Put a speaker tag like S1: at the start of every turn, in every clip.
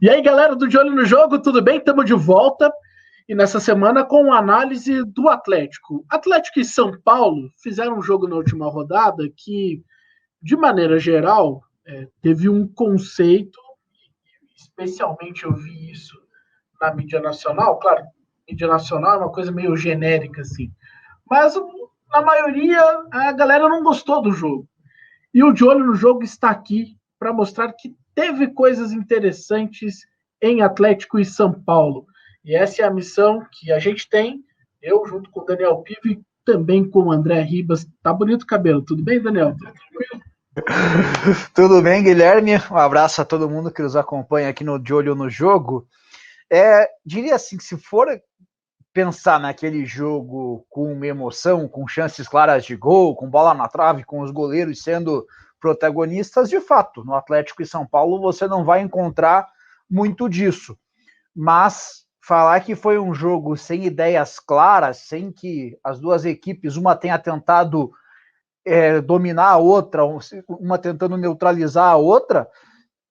S1: E aí, galera do De Olho no Jogo, tudo bem? Estamos de volta e nessa semana com a análise do Atlético. Atlético e São Paulo fizeram um jogo na última rodada que, de maneira geral, teve um conceito, especialmente eu vi isso na mídia nacional. Claro, mídia nacional é uma coisa meio genérica, assim, mas na maioria a galera não gostou do jogo. E o De Olho no Jogo está aqui para mostrar que teve coisas interessantes em Atlético e São Paulo. E essa é a missão que a gente tem, eu junto com o Daniel Pive e também com o André Ribas. Tá bonito o cabelo, tudo bem, Daniel?
S2: Tudo bem, Guilherme? Um abraço a todo mundo que nos acompanha aqui no De Olho no Jogo. Diria assim, que se for pensar naquele jogo com uma emoção, com chances claras de gol, com bola na trave, com os goleiros sendo protagonistas, de fato, no Atlético e São Paulo você não vai encontrar muito disso. Mas falar que foi um jogo sem ideias claras, sem que as duas equipes, uma tenha tentado dominar a outra, uma tentando neutralizar a outra,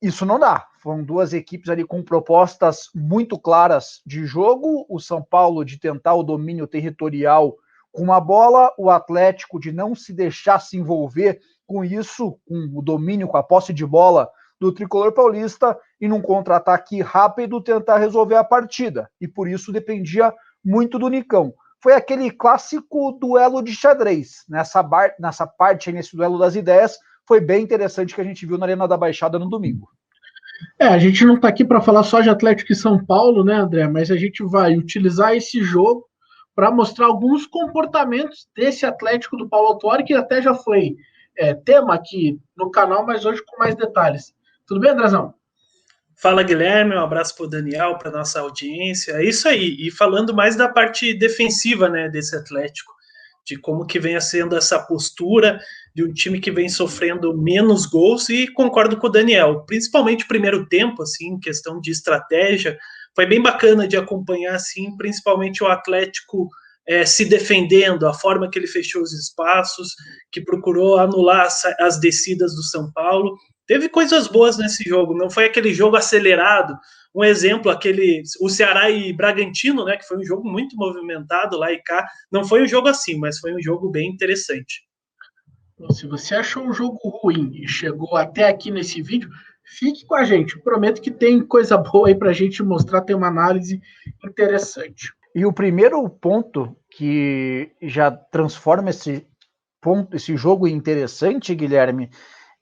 S2: isso não dá. Foram duas equipes ali com propostas muito claras de jogo, o São Paulo de tentar o domínio territorial com a bola, o Atlético de não se deixar se envolver com isso, com o domínio, com a posse de bola do tricolor paulista, e num contra-ataque rápido tentar resolver a partida. E por isso dependia muito do Nicão. Foi aquele clássico duelo de xadrez. Nessa parte, nesse duelo das ideias, foi bem interessante que a gente viu na Arena da Baixada no domingo.
S1: A gente não está aqui para falar só de Atlético e São Paulo, né, André? Mas a gente vai utilizar esse jogo para mostrar alguns comportamentos desse Atlético do Paulo Autuori, que até já foi tema aqui no canal, mas hoje com mais detalhes. Tudo bem, Andrezão?
S3: Fala, Guilherme, um abraço para o Daniel, para nossa audiência. É isso aí, e falando mais da parte defensiva, né, desse Atlético, de como que vem sendo essa postura de um time que vem sofrendo menos gols, e concordo com o Daniel, principalmente o primeiro tempo, assim, questão de estratégia, foi bem bacana de acompanhar, assim, principalmente o Atlético se defendendo, a forma que ele fechou os espaços, que procurou anular as descidas do São Paulo. Teve coisas boas nesse jogo, não foi aquele jogo acelerado. Um exemplo, o Ceará e Bragantino, né, que foi um jogo muito movimentado lá e cá, não foi um jogo assim, mas foi um jogo bem interessante.
S1: Se você achou um jogo ruim e chegou até aqui nesse vídeo, fique com a gente. Eu prometo que tem coisa boa aí para a gente mostrar, tem uma análise interessante.
S2: E o primeiro ponto que já transforma esse jogo em interessante, Guilherme,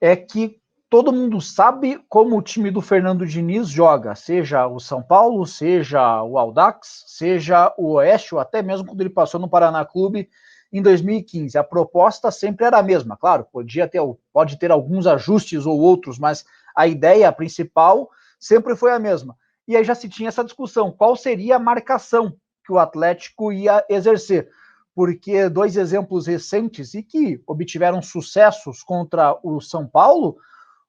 S2: é que todo mundo sabe como o time do Fernando Diniz joga, seja o São Paulo, seja o Audax, seja o Oeste, ou até mesmo quando ele passou no Paraná Clube em 2015. A proposta sempre era a mesma, claro, pode ter alguns ajustes ou outros, mas a ideia principal sempre foi a mesma. E aí já se tinha essa discussão, qual seria a marcação que o Atlético ia exercer, porque dois exemplos recentes e que obtiveram sucessos contra o São Paulo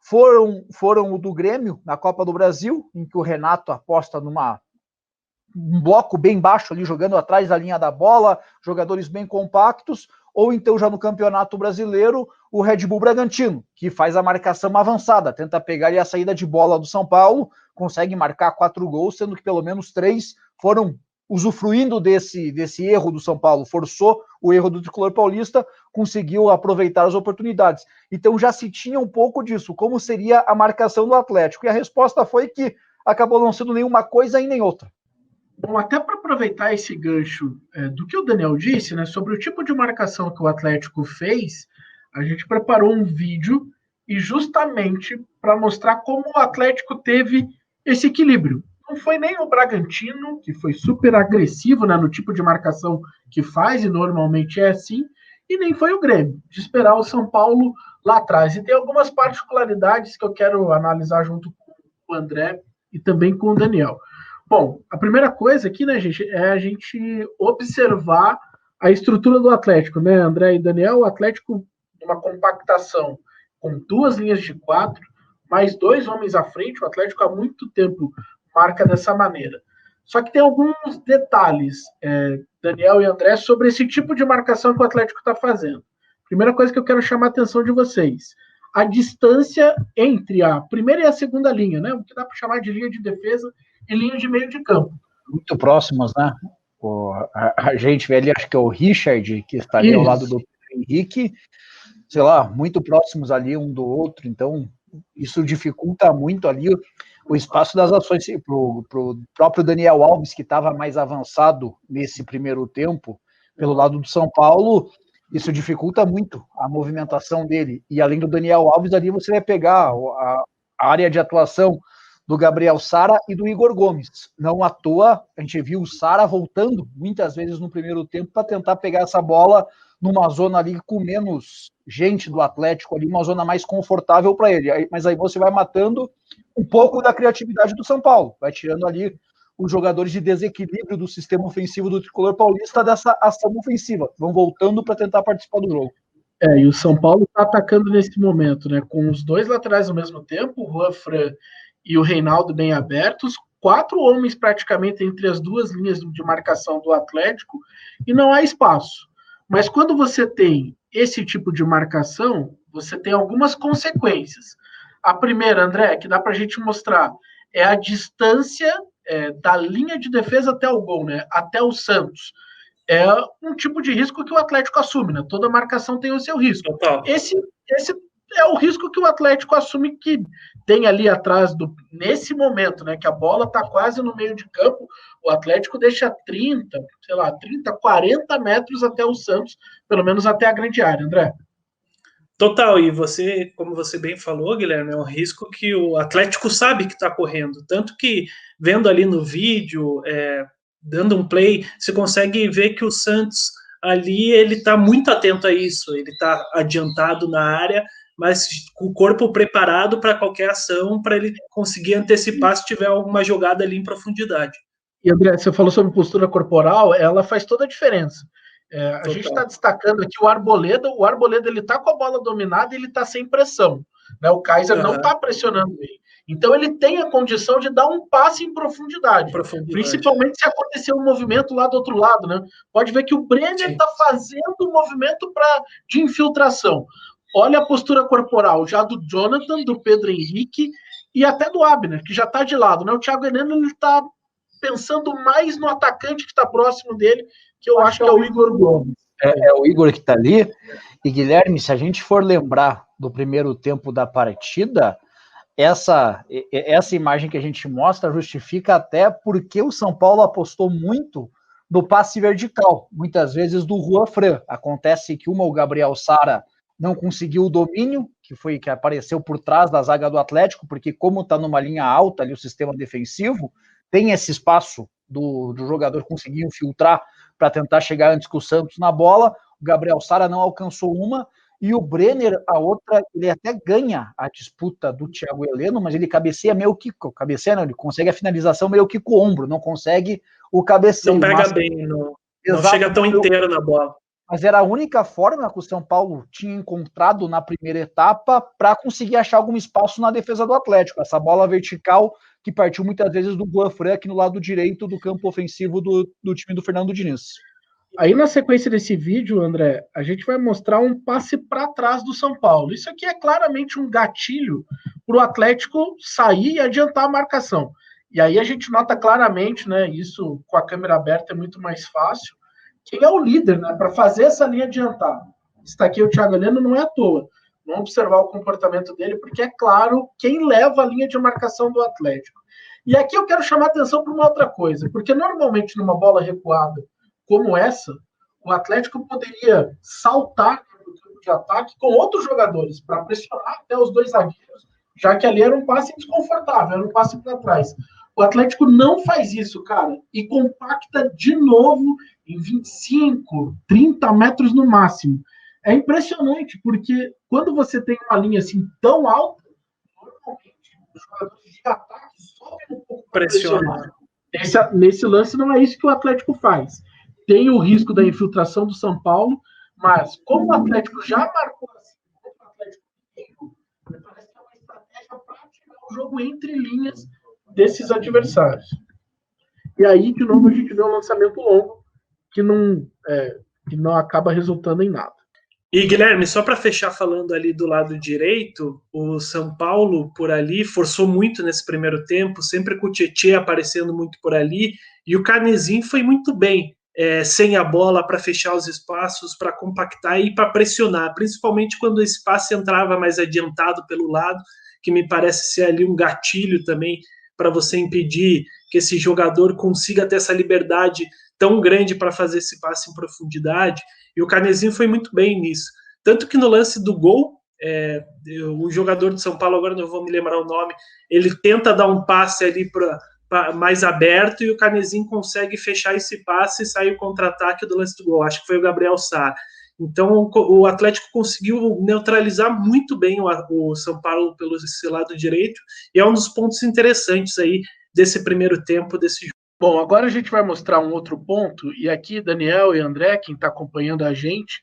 S2: foram o do Grêmio na Copa do Brasil, em que o Renato aposta um bloco bem baixo ali, jogando atrás da linha da bola, jogadores bem compactos, ou então já no Campeonato Brasileiro, o Red Bull Bragantino, que faz a marcação avançada, tenta pegar ali a saída de bola do São Paulo, consegue marcar 4 gols, sendo que pelo menos 3 foram usufruindo desse erro do São Paulo, forçou o erro do tricolor paulista, conseguiu aproveitar as oportunidades. Então já se tinha um pouco disso, como seria a marcação do Atlético, e a resposta foi que acabou não sendo nenhuma coisa e nem outra.
S1: Bom, até para aproveitar esse gancho do que o Daniel disse, né, sobre o tipo de marcação que o Atlético fez, a gente preparou um vídeo e justamente para mostrar como o Atlético teve esse equilíbrio. Não foi nem o Bragantino, que foi super agressivo, né, no tipo de marcação que faz, e normalmente é assim, e nem foi o Grêmio, de esperar o São Paulo lá atrás. E tem algumas particularidades que eu quero analisar junto com o André e também com o Daniel. Bom, a primeira coisa aqui, né, gente, é a gente observar a estrutura do Atlético, né, André e Daniel? O Atlético, uma compactação com 2 linhas de 4, mais 2 homens à frente, o Atlético há muito tempo marca dessa maneira. Só que tem alguns detalhes, Daniel e André, sobre esse tipo de marcação que o Atlético está fazendo. Primeira coisa que eu quero chamar a atenção de vocês. a distância entre a primeira e a segunda linha, né? O que dá para chamar de linha de defesa e linha de meio de campo.
S2: Muito próximos, né? A gente vê ali, acho que é o Richard, que está ali ao lado do Henrique, sei lá, muito próximos ali um do outro, então isso dificulta muito ali o espaço das ações para o próprio Daniel Alves, que estava mais avançado nesse primeiro tempo, pelo lado do São Paulo, isso dificulta muito a movimentação dele. E além do Daniel Alves, ali você vai pegar a área de atuação do Gabriel Sara e do Igor Gomes. Não à toa, a gente viu o Sara voltando muitas vezes no primeiro tempo para tentar pegar essa bola numa zona ali com menos gente do Atlético, ali uma zona mais confortável para ele. Mas aí você vai matando um pouco da criatividade do São Paulo, vai tirando ali os jogadores de desequilíbrio do sistema ofensivo do Tricolor Paulista dessa ação ofensiva. Vão voltando para tentar participar do jogo.
S1: E o São Paulo está atacando nesse momento, né? Com os dois laterais ao mesmo tempo, o Juan Fran e o Reinaldo bem abertos, 4 homens praticamente entre as duas linhas de marcação do Atlético, e não há espaço. Mas quando você tem esse tipo de marcação, você tem algumas consequências. A primeira, André, que dá para a gente mostrar, é a distância da linha de defesa até o gol, né? Até o Santos. É um tipo de risco que o Atlético assume, né? Toda marcação tem o seu risco.
S3: Total.
S1: Esse é o risco que o Atlético assume, que tem ali atrás, nesse momento, né? Que a bola está quase no meio de campo, o Atlético deixa 30, 40 metros até o Santos, pelo menos até a grande área, André.
S3: Total, e você, como você bem falou, Guilherme, é um risco que o Atlético sabe que está correndo, tanto que vendo ali no vídeo, dando um play, você consegue ver que o Santos ali, ele está muito atento a isso, ele está adiantado na área, mas com o corpo preparado para qualquer ação, para ele conseguir antecipar se tiver alguma jogada ali em profundidade.
S1: E André, você falou sobre postura corporal, ela faz toda a diferença. A gente está destacando aqui o Arboleda ele está com a bola dominada e ele está sem pressão, né? O Kaiser não está pressionando ele. Então ele tem a condição de dar um passe em profundidade. Principalmente se acontecer um movimento lá do outro lado, né? Pode ver que o Brenner está fazendo um movimento de infiltração. Olha a postura corporal já do Jonathan, do Pedro Henrique e até do Abner, que já está de lado, né? O Thiago Heleno, ele está pensando mais no atacante que está próximo dele, que eu acho que é o Igor Gomes.
S2: É o Igor que está ali. E, Guilherme, se a gente for lembrar do primeiro tempo da partida, essa imagem que a gente mostra justifica até porque o São Paulo apostou muito no passe vertical, muitas vezes do Juan Fran. Acontece que o Gabriel Sara não conseguiu o domínio, que apareceu por trás da zaga do Atlético, porque como está numa linha alta ali o sistema defensivo, tem esse espaço do jogador conseguir infiltrar para tentar chegar antes que o Santos na bola. O Gabriel Sara não alcançou uma, e o Brenner, a outra, ele até ganha a disputa do Thiago Heleno, mas ele cabeceia meio que, ele consegue a finalização meio que com o ombro, não consegue o cabeceio.
S3: Não pega bem, não chega tão inteiro na bola.
S2: Mas era a única forma que o São Paulo tinha encontrado na primeira etapa para conseguir achar algum espaço na defesa do Atlético. Essa bola vertical que partiu muitas vezes do Juan Fran aqui no lado direito do campo ofensivo do time do Fernando Diniz.
S1: Aí na sequência desse vídeo, André, a gente vai mostrar um passe para trás do São Paulo. Isso aqui é claramente um gatilho para o Atlético sair e adiantar a marcação. E aí a gente nota claramente, né, isso com a câmera aberta é muito mais fácil, quem é o líder, né, para fazer essa linha adiantar. Está aqui o Thiago Heleno, não é à toa. Vamos observar o comportamento dele, porque é claro quem leva a linha de marcação do Atlético. E aqui eu quero chamar a atenção para uma outra coisa, porque normalmente numa bola recuada como essa, o Atlético poderia saltar no campo de ataque com outros jogadores para pressionar até os dois zagueiros, já que ali era um passe desconfortável, era um passe para trás. O Atlético não faz isso, cara, e compacta de novo em 25, 30 metros no máximo. É impressionante, porque quando você tem uma linha assim tão alta, normalmente os jogadores de ataque sobem um pouco para pressionar. Nesse lance não é isso que o Atlético faz. Tem o risco da infiltração do São Paulo, mas como o Atlético já marcou assim, o Atlético parece que é uma estratégia para tirar o jogo entre linhas desses adversários. E aí, de novo, a gente vê um lançamento longo que não acaba resultando em nada.
S3: E, Guilherme, só para fechar falando ali do lado direito, o São Paulo por ali forçou muito nesse primeiro tempo, sempre com o Tietê aparecendo muito por ali, e o Carnezinho foi muito bem, sem a bola para fechar os espaços, para compactar e para pressionar, principalmente quando esse passe entrava mais adiantado pelo lado, que me parece ser ali um gatilho também para você impedir que esse jogador consiga ter essa liberdade tão grande para fazer esse passe em profundidade. E o Carnezinho foi muito bem nisso. Tanto que no lance do gol, o jogador de São Paulo, agora não vou me lembrar o nome, ele tenta dar um passe ali para mais aberto e o Carnezinho consegue fechar esse passe e sair o contra-ataque do lance do gol. Acho que foi o Gabriel Sá. Então o Atlético conseguiu neutralizar muito bem o São Paulo pelo esse lado direito e é um dos pontos interessantes aí desse primeiro tempo desse jogo.
S1: Bom, agora a gente vai mostrar um outro ponto, e aqui, Daniel e André, quem está acompanhando a gente,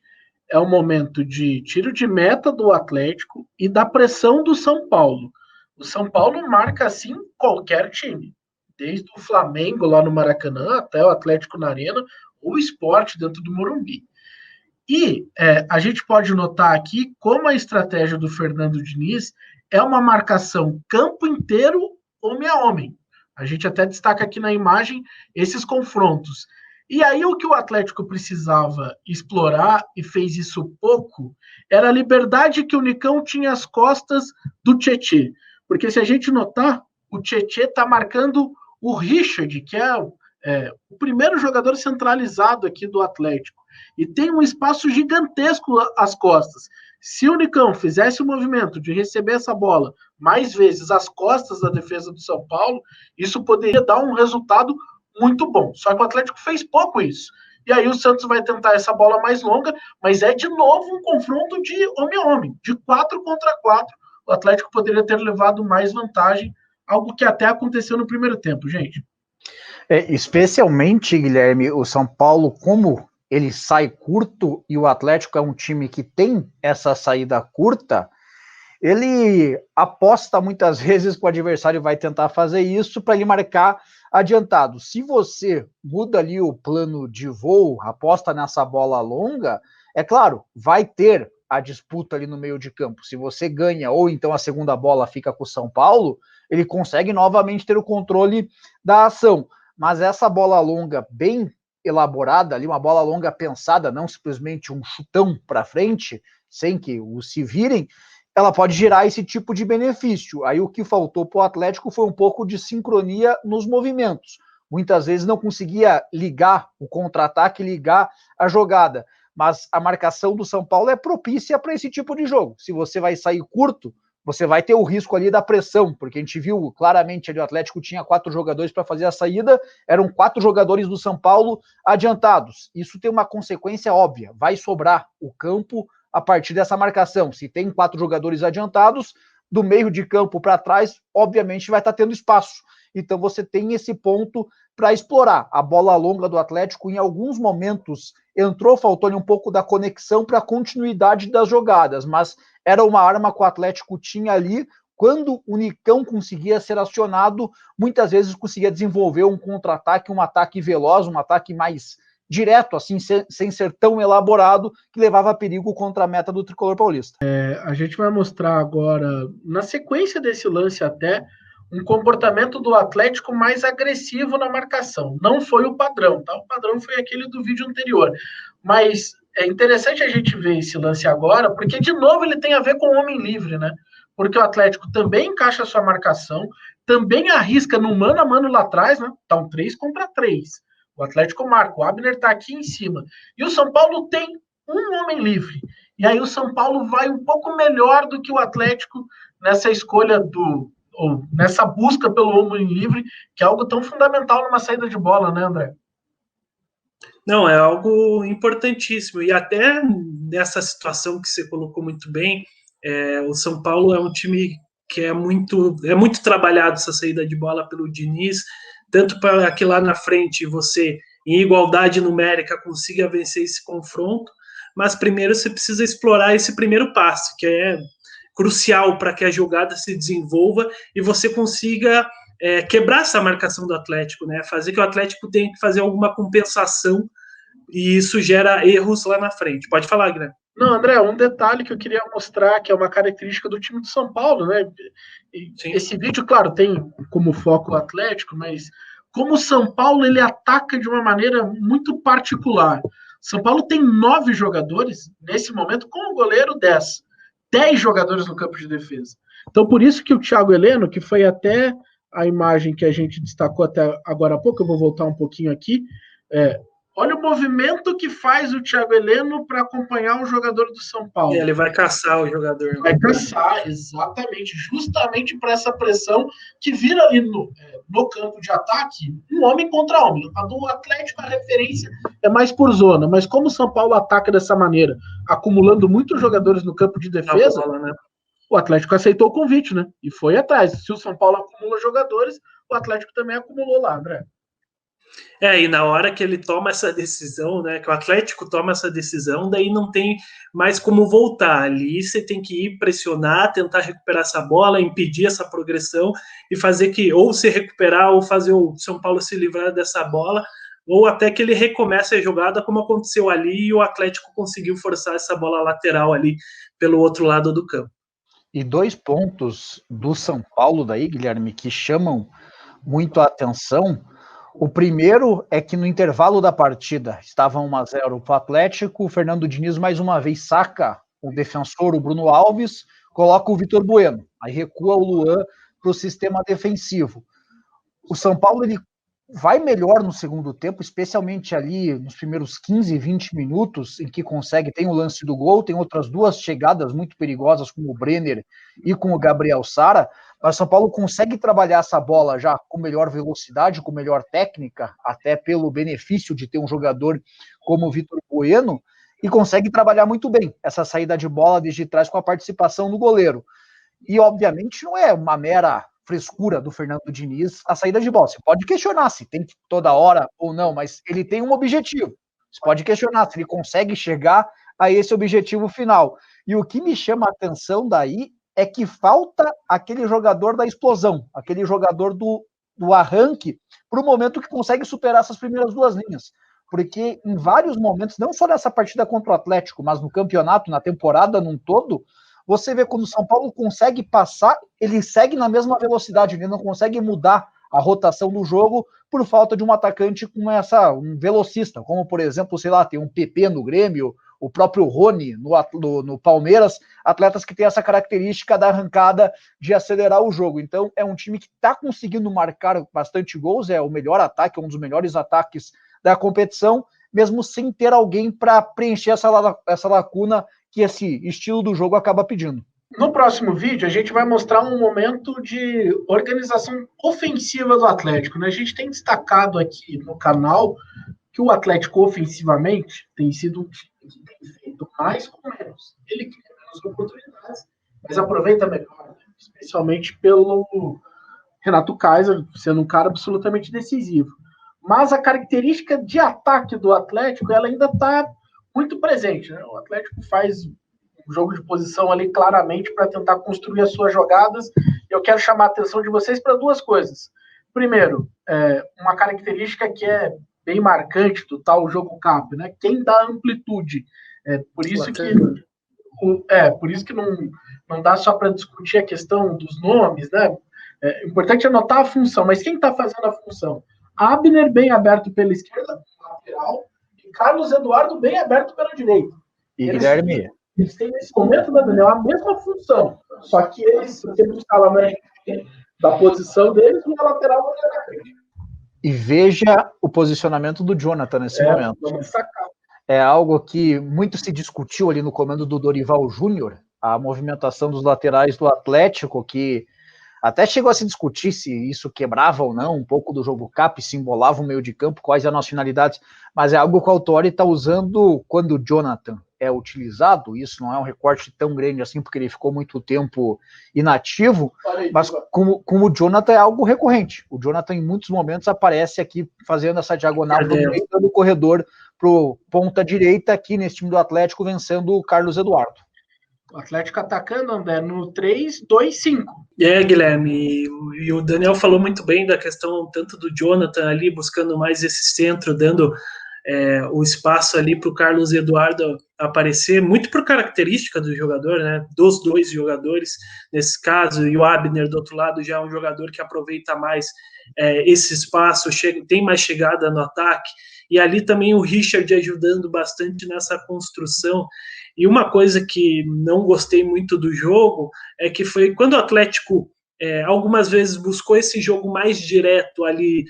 S1: é o momento de tiro de meta do Atlético e da pressão do São Paulo. O São Paulo marca, assim, qualquer time, desde o Flamengo lá no Maracanã até o Atlético na Arena, ou o Sport dentro do Morumbi. E a gente pode notar aqui como a estratégia do Fernando Diniz é uma marcação campo inteiro, homem a homem. A gente até destaca aqui na imagem esses confrontos. E aí o que o Atlético precisava explorar, e fez isso pouco, era a liberdade que o Nicão tinha às costas do Tietê. Porque se a gente notar, o Tietê está marcando o Richard, que é o primeiro jogador centralizado aqui do Atlético. E tem um espaço gigantesco às costas. Se o Nicão fizesse o movimento de receber essa bola mais vezes às costas da defesa do São Paulo, isso poderia dar um resultado muito bom. Só que o Atlético fez pouco isso. E aí o Santos vai tentar essa bola mais longa, mas é de novo um confronto de homem a homem, de 4 contra 4. O Atlético poderia ter levado mais vantagem, algo que até aconteceu no primeiro tempo, gente.
S2: Especialmente, Guilherme, o São Paulo, como ele sai curto e o Atlético é um time que tem essa saída curta, ele aposta muitas vezes que o adversário vai tentar fazer isso para ele marcar adiantado. Se você muda ali o plano de voo, aposta nessa bola longa, é claro, vai ter a disputa ali no meio de campo. Se você ganha ou então a segunda bola fica com o São Paulo, ele consegue novamente ter o controle da ação. Mas essa bola longa bem elaborada ali, uma bola longa pensada, não simplesmente um chutão para frente, sem que os se virem, ela pode gerar esse tipo de benefício. Aí o que faltou para o Atlético foi um pouco de sincronia nos movimentos. Muitas vezes não conseguia ligar o contra-ataque, ligar a jogada. Mas a marcação do São Paulo é propícia para esse tipo de jogo. Se você vai sair curto, você vai ter o risco ali da pressão, porque a gente viu claramente ali o Atlético tinha 4 jogadores para fazer a saída, eram 4 jogadores do São Paulo adiantados. Isso tem uma consequência óbvia, vai sobrar o campo a partir dessa marcação. Se tem 4 jogadores adiantados, do meio de campo para trás, obviamente vai estar tendo espaço. Então você tem esse ponto para explorar. A bola longa do Atlético, em alguns momentos, entrou, faltou-lhe um pouco da conexão para a continuidade das jogadas, mas era uma arma que o Atlético tinha ali. Quando o Nicão conseguia ser acionado, muitas vezes conseguia desenvolver um contra-ataque, um ataque veloz, um ataque mais direto, assim, sem ser tão elaborado, que levava a perigo contra a meta do tricolor paulista.
S1: A gente vai mostrar agora, na sequência desse lance até, um comportamento do Atlético mais agressivo na marcação. Não foi o padrão, tá? O padrão foi aquele do vídeo anterior. Mas é interessante a gente ver esse lance agora, porque, de novo, ele tem a ver com o homem livre, né? Porque o Atlético também encaixa a sua marcação, também arrisca no mano a mano lá atrás, né? Tá um 3 contra 3. O Atlético marca, o Abner tá aqui em cima. E o São Paulo tem um homem livre. E aí o São Paulo vai um pouco melhor do que o Atlético nessa escolha ou nessa busca pelo homem livre, que é algo tão fundamental numa saída de bola, né, André?
S3: Não, é algo importantíssimo. E até nessa situação que você colocou muito bem, o São Paulo é um time que é muito trabalhado essa saída de bola pelo Diniz, tanto para que lá na frente você, em igualdade numérica, consiga vencer esse confronto, mas primeiro você precisa explorar esse primeiro passo, que é crucial para que a jogada se desenvolva e você consiga quebrar essa marcação do Atlético, né? Fazer que o Atlético tenha que fazer alguma compensação e isso gera erros lá na frente. Pode falar, Guilherme.
S1: Não, André, um detalhe que eu queria mostrar, que é uma característica do time do São Paulo, né? Esse vídeo, claro, tem como foco o Atlético, mas como o São Paulo ele ataca de uma maneira muito particular. São Paulo tem 9 jogadores, nesse momento, com o goleiro 10. 10 jogadores no campo de defesa. Então, por isso que o Thiago Heleno, que foi até a imagem que a gente destacou até agora há pouco, eu vou voltar um pouquinho aqui, olha o movimento que faz o Thiago Heleno para acompanhar o jogador do São Paulo.
S3: Ele vai caçar o jogador.
S1: Vai caçar, exatamente, justamente para essa pressão que vira ali no campo de ataque, um homem contra homem. A do Atlético, a referência é mais por zona, mas como o São Paulo ataca dessa maneira, acumulando muitos jogadores no campo de defesa, bola, né? O Atlético aceitou o convite, né? E foi atrás. Se o São Paulo acumula jogadores, o Atlético também acumulou lá, André.
S3: E na hora que ele toma essa decisão, né, que o Atlético toma essa decisão, daí não tem mais como voltar. Ali você tem que ir pressionar, tentar recuperar essa bola, impedir essa progressão e fazer que ou se recuperar ou fazer o São Paulo se livrar dessa bola, ou até que ele recomece a jogada, como aconteceu ali, e o Atlético conseguiu forçar essa bola lateral ali pelo outro lado do campo.
S2: E 2 pontos do São Paulo daí, Guilherme, que chamam muito a atenção. O primeiro é que no intervalo da partida estava 1-0 para o Atlético, o Fernando Diniz mais uma vez saca o defensor, o Bruno Alves, coloca o Vitor Bueno, aí recua o Luan para o sistema defensivo. O São Paulo ele vai melhor no segundo tempo, especialmente ali nos primeiros 15, 20 minutos, em que consegue, tem o lance do gol, tem outras 2 chegadas muito perigosas com o Brenner e com o Gabriel Sara, mas o São Paulo consegue trabalhar essa bola já com melhor velocidade, com melhor técnica, até pelo benefício de ter um jogador como o Vitor Bueno, e consegue trabalhar muito bem essa saída de bola desde trás com a participação do goleiro. E, obviamente, não é uma mera frescura do Fernando Diniz a saída de bola. Você pode questionar se tem que toda hora ou não, mas ele tem um objetivo. Você pode questionar se ele consegue chegar a esse objetivo final. E o que me chama a atenção daí é que falta aquele jogador da explosão, aquele jogador do arranque, para o momento que consegue superar essas primeiras 2 linhas. Porque em vários momentos, não só nessa partida contra o Atlético, mas no campeonato, na temporada num todo, você vê quando o São Paulo consegue passar, ele segue na mesma velocidade, ele não consegue mudar a rotação do jogo por falta de um atacante com um velocista, como por exemplo, sei lá, tem um PP no Grêmio, o próprio Rony no Palmeiras, atletas que têm essa característica da arrancada de acelerar o jogo. Então é um time que está conseguindo marcar bastante gols, é o melhor ataque, um dos melhores ataques da competição, mesmo sem ter alguém para preencher essa lacuna que esse estilo do jogo acaba pedindo.
S1: No próximo vídeo, a gente vai mostrar um momento de organização ofensiva do Atlético, né? A gente tem destacado aqui no canal que o Atlético ofensivamente tem sido um time que tem feito mais com menos. Ele cria menos oportunidades, mas aproveita melhor, né? Especialmente pelo Renato Kaiser sendo um cara absolutamente decisivo. Mas a característica de ataque do Atlético, ela ainda está muito presente, né? O Atlético faz um jogo de posição ali claramente para tentar construir as suas jogadas. Eu quero chamar a atenção de vocês para 2 coisas. Primeiro, uma característica que é bem marcante do tal jogo cap, né? Quem dá amplitude. Por isso que não dá só para discutir a questão dos nomes, né? É importante anotar a função, mas quem está fazendo a função? Abner bem aberto pela esquerda, lateral, Carlos Eduardo bem aberto pela direita.
S2: E Guilherme?
S1: Eles têm nesse momento, né, Daniel, a mesma função. Só que eles sempre buscaram da posição deles e a lateral na frente.
S2: E veja o posicionamento do Jonathan nesse momento. É algo que muito se discutiu ali no comando do Dorival Júnior, a movimentação dos laterais do Atlético, que até chegou a se discutir se isso quebrava ou não um pouco do jogo cap, se embolava o meio de campo, quais as nacionalidades, mas é algo que o Autori está usando quando o Jonathan é utilizado. Isso não é um recorte tão grande assim, porque ele ficou muito tempo inativo, mas como o Jonathan é algo recorrente. O Jonathan, em muitos momentos, aparece aqui fazendo essa diagonal do meio do corredor para o ponta direita, aqui nesse time do Atlético, vencendo o Carlos Eduardo.
S1: O Atlético atacando, André, no 3-2-5.
S3: Guilherme, e o Daniel falou muito bem da questão tanto do Jonathan ali, buscando mais esse centro, dando o espaço ali para o Carlos Eduardo aparecer, muito por característica do jogador, né, dos dois jogadores, nesse caso, e o Abner do outro lado já é um jogador que aproveita mais esse espaço, tem mais chegada no ataque, e ali também o Richard ajudando bastante nessa construção. E uma coisa que não gostei muito do jogo é que foi quando o Atlético algumas vezes buscou esse jogo mais direto ali,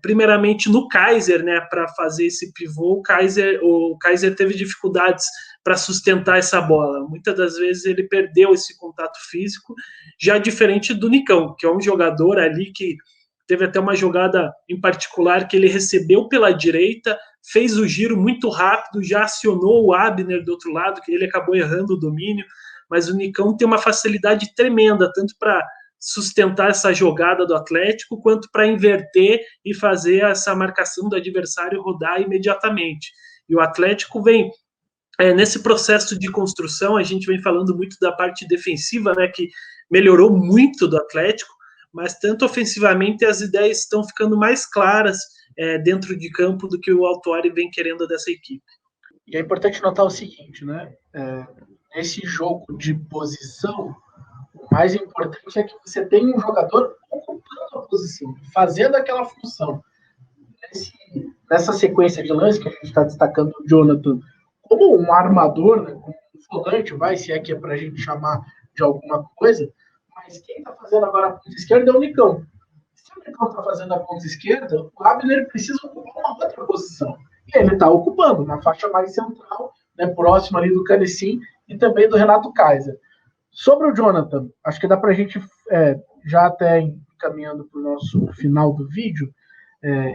S3: primeiramente no Kaiser, né, para fazer esse pivô. O Kaiser teve dificuldades para sustentar essa bola. Muitas das vezes ele perdeu esse contato físico, já diferente do Nicão, que é um jogador ali que teve até uma jogada em particular que ele recebeu pela direita, fez o giro muito rápido, já acionou o Abner do outro lado, que ele acabou errando o domínio, mas o Nicão tem uma facilidade tremenda, tanto para sustentar essa jogada do Atlético, quanto para inverter e fazer essa marcação do adversário rodar imediatamente. E o Atlético vem nesse processo de construção, a gente vem falando muito da parte defensiva, né, que melhorou muito do Atlético, mas tanto ofensivamente as ideias estão ficando mais claras dentro de campo do que o Autuori vem querendo dessa equipe.
S1: E é importante notar o seguinte, né? Nesse jogo de posição, o mais importante é que você tem um jogador ocupando a posição, fazendo aquela função. Nessa sequência de lances que a gente está destacando o Jonathan como um armador, né, como um volante, se é que é para a gente chamar de alguma coisa, mas quem está fazendo agora a ponta esquerda é o Nicão. Se o Nicão está fazendo a ponta esquerda, o Abner precisa ocupar uma outra posição. E ele está ocupando uma faixa mais central, né, próximo ali do Canicim e também do Renato Kaiser. Sobre o Jonathan, acho que dá para a gente, já até encaminhando para o nosso final do vídeo,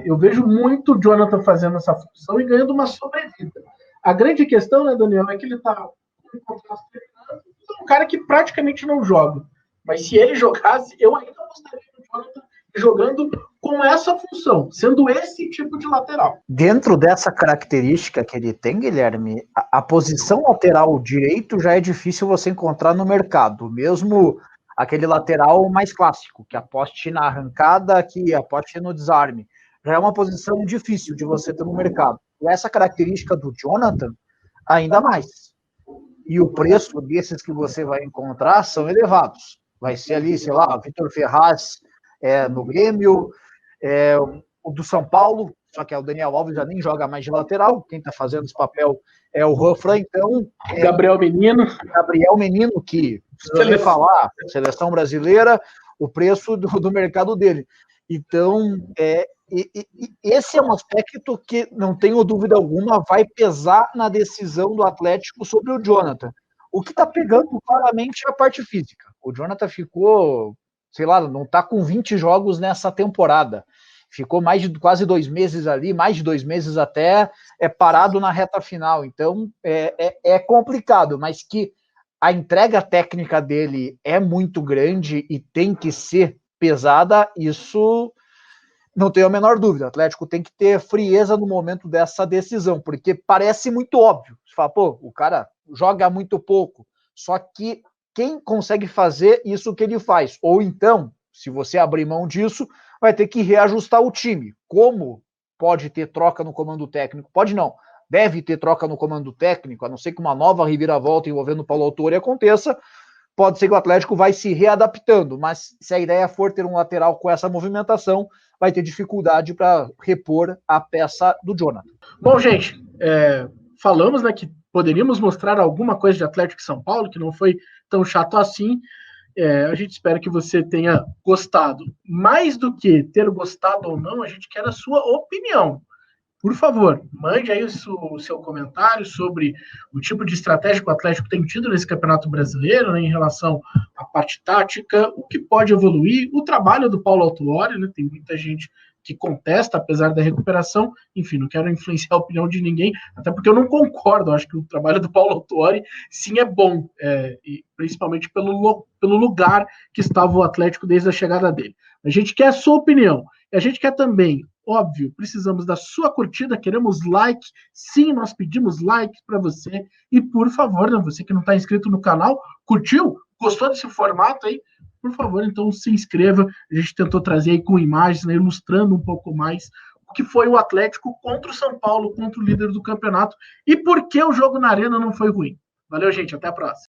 S1: eu vejo muito o Jonathan fazendo essa função e ganhando uma sobrevida. A grande questão, né, Daniel, é que ele está um cara que praticamente não joga. Mas se ele jogasse, eu ainda gostaria do Jonathan jogando com essa função, sendo esse tipo de lateral.
S2: Dentro dessa característica que ele tem, Guilherme, a posição lateral direito já é difícil você encontrar no mercado, mesmo aquele lateral mais clássico, que aposte na arrancada, que aposte no desarme. Já é uma posição difícil de você ter no mercado. Essa característica do Jonathan, ainda mais. E o preço desses que você vai encontrar são elevados. Vai ser ali, sei lá, Vitor Ferraz no Grêmio, o do São Paulo, só que o Daniel Alves já nem joga mais de lateral, quem está fazendo esse papel é o Rofran, então...
S1: Gabriel Menino,
S2: que, se ele falar, seleção brasileira, o preço do mercado dele. Então, esse é um aspecto que, não tenho dúvida alguma, vai pesar na decisão do Atlético sobre o Jonathan. O que está pegando claramente é a parte física. O Jonathan ficou, sei lá, não está com 20 jogos nessa temporada. Ficou quase 2 meses ali, mais de 2 meses até, parado na reta final. Então, é complicado, mas que a entrega técnica dele é muito grande e tem que ser pesada, isso não tenho a menor dúvida. O Atlético tem que ter frieza no momento dessa decisão, porque parece muito óbvio. Você fala, o cara joga muito pouco, só que quem consegue fazer isso que ele faz? Ou então, se você abrir mão disso, vai ter que reajustar o time. Como pode ter troca no comando técnico? Pode não. Deve ter troca no comando técnico, a não ser que uma nova reviravolta envolvendo o Paulo Autuori aconteça. Pode ser que o Atlético vai se readaptando, mas se a ideia for ter um lateral com essa movimentação, vai ter dificuldade para repor a peça do Jonathan.
S1: Bom, gente, falamos, né, que poderíamos mostrar alguma coisa de Atlético e São Paulo, que não foi tão chato assim. A gente espera que você tenha gostado. Mais do que ter gostado ou não, a gente quer a sua opinião. Por favor, mande aí o seu comentário sobre o tipo de estratégia que o Atlético tem tido nesse Campeonato Brasileiro, né, em relação à parte tática, o que pode evoluir, o trabalho do Paulo Autuori, né, tem muita gente que contesta, apesar da recuperação. Enfim, não quero influenciar a opinião de ninguém, até porque eu não concordo. Eu acho que o trabalho do Paulo Autuori, sim, é bom, e principalmente pelo lugar que estava o Atlético desde a chegada dele. A gente quer a sua opinião, e a gente quer também, óbvio, precisamos da sua curtida, queremos like, sim, nós pedimos like para você, e por favor, né, você que não está inscrito no canal, curtiu? Gostou desse formato aí? Por favor, então se inscreva. A gente tentou trazer aí com imagens, né, ilustrando um pouco mais que foi o Atlético contra o São Paulo, contra o líder do campeonato, e por que o jogo na Arena não foi ruim. Valeu, gente. Até a próxima.